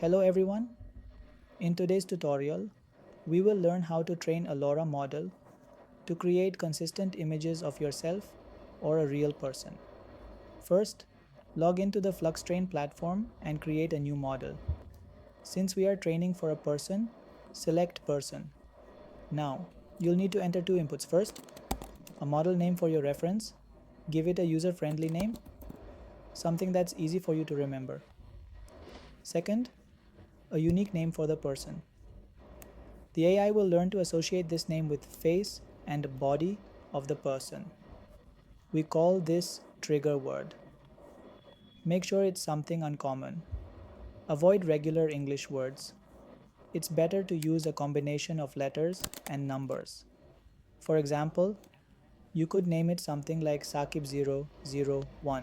Hello everyone. In today's tutorial, we will learn how to train a LoRA model to create consistent images of yourself or a real person. First, log into the FluxTrain platform and create a new model. Since we are training for a person, select person. Now, you'll need to enter two inputs. First, a model name for your reference. Give it a user-friendly name, something that's easy for you to remember. Second, a unique name for the person. The AI will learn to associate this name with face and body of the person. We call this trigger word. Make sure it's something uncommon. Avoid regular English words. It's better to use a combination of letters and numbers. For example, you could name it something like Saqib001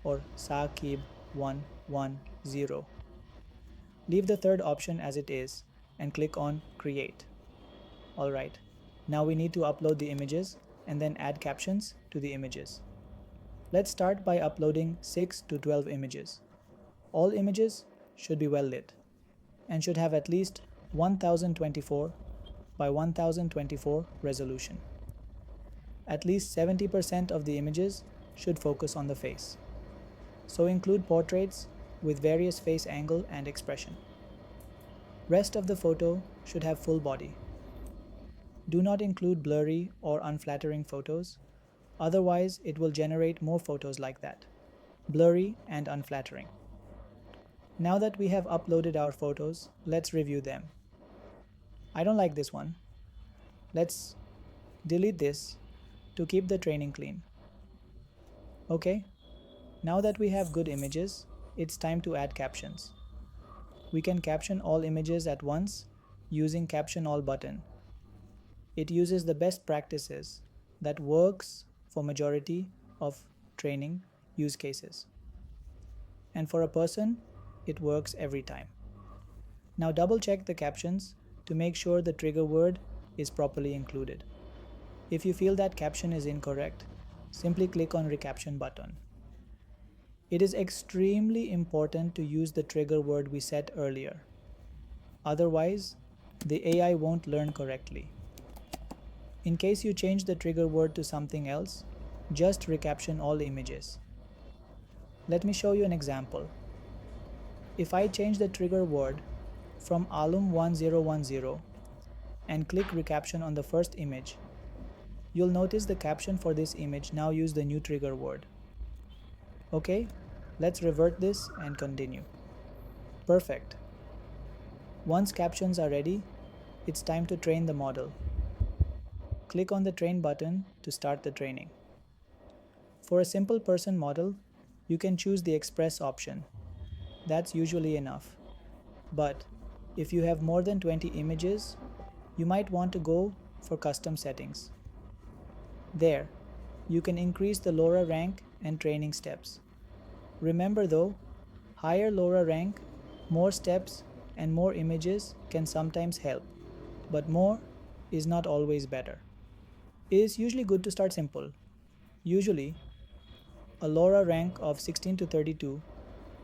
or Saqib110. Leave the third option as it is and click on Create. Alright, now we need to upload the images and then add captions to the images. Let's start by uploading 6 to 12 images. All images should be well lit and should have at least 1024 by 1024 resolution. At least 70% of the images should focus on the face. So include portraits with various face angle and expression. Rest of the photo should have full body. Do not include blurry or unflattering photos, otherwise it will generate more photos like that, blurry and unflattering. Now that we have uploaded our photos, let's review them. I don't like this one. Let's delete this to keep the training clean. Okay, now that we have good images, it's time to add captions. We can caption all images at once using Caption All button. It uses the best practices that works for majority of training use cases. And for a person, it works every time. Now double check the captions to make sure the trigger word is properly included. If you feel that caption is incorrect, simply click on Recaption button. It is extremely important to use the trigger word we set earlier. Otherwise, the AI won't learn correctly. In case you change the trigger word to something else, just recaption all images. Let me show you an example. If I change the trigger word from alum1010 and click recaption on the first image, you'll notice the caption for this image now use the new trigger word. Okay, let's revert this and continue. Perfect. Once captions are ready, it's time to train the model. Click on the Train button to start the training. For a simple person model, you can choose the Express option. That's usually enough. But if you have more than 20 images, you might want to go for custom settings. There, you can increase the LoRA rank and training steps. Remember though, higher LoRA rank, more steps, and more images can sometimes help, but more is not always better. It is usually good to start simple. Usually, a LoRA rank of 16 to 32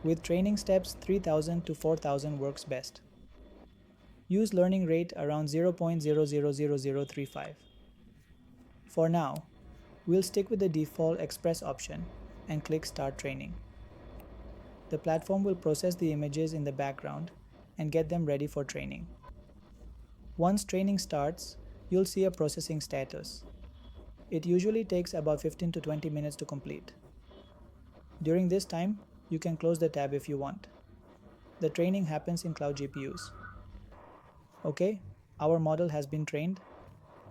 with training steps 3000 to 4000 works best. Use learning rate around 0.000035. For now, we'll stick with the default Express option and click Start Training. The platform will process the images in the background and get them ready for training. Once training starts, you'll see a processing status. It usually takes about 15 to 20 minutes to complete. During this time, you can close the tab if you want. The training happens in cloud GPUs. Okay, our model has been trained.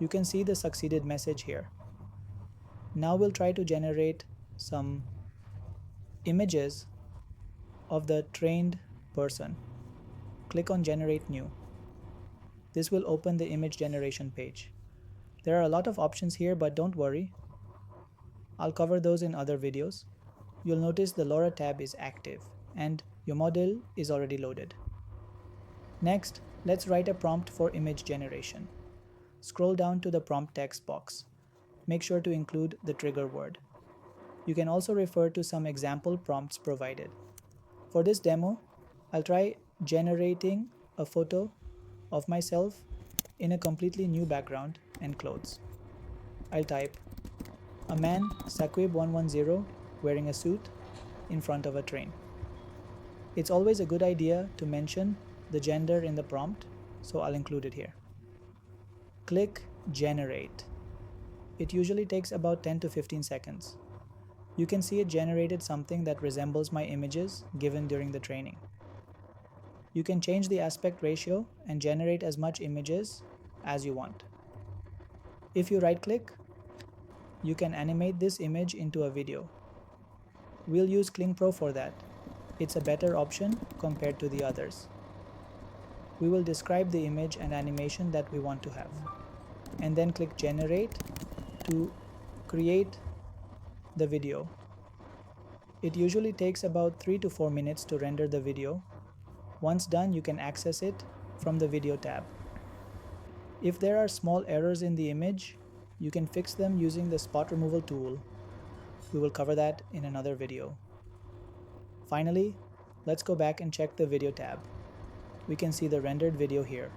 You can see the succeeded message here. Now we'll try to generate some images of the trained person. Click on Generate New. This will open the image generation page. There are a lot of options here, but don't worry. I'll cover those in other videos. You'll notice the LoRA tab is active and your model is already loaded. Next, let's write a prompt for image generation. Scroll down to the prompt text box. Make sure to include the trigger word. You can also refer to some example prompts provided. For this demo, I'll try generating a photo of myself in a completely new background and clothes. I'll type a man Saqib 110 wearing a suit in front of a train. It's always a good idea to mention the gender in the prompt, so I'll include it here. Click Generate. It usually takes about 10 to 15 seconds. You can see it generated something that resembles my images given during the training. You can change the aspect ratio and generate as much images as you want. If you right-click, you can animate this image into a video. We'll use Kling Pro for that. It's a better option compared to the others. We will describe the image and animation that we want to have, and then click Generate to create the video. It usually takes about 3 to 4 minutes to render the video. Once done, you can access it from the Video tab. If there are small errors in the image, you can fix them using the spot removal tool. We will cover that in another video. Finally, let's go back and check the Video tab. We can see the rendered video here.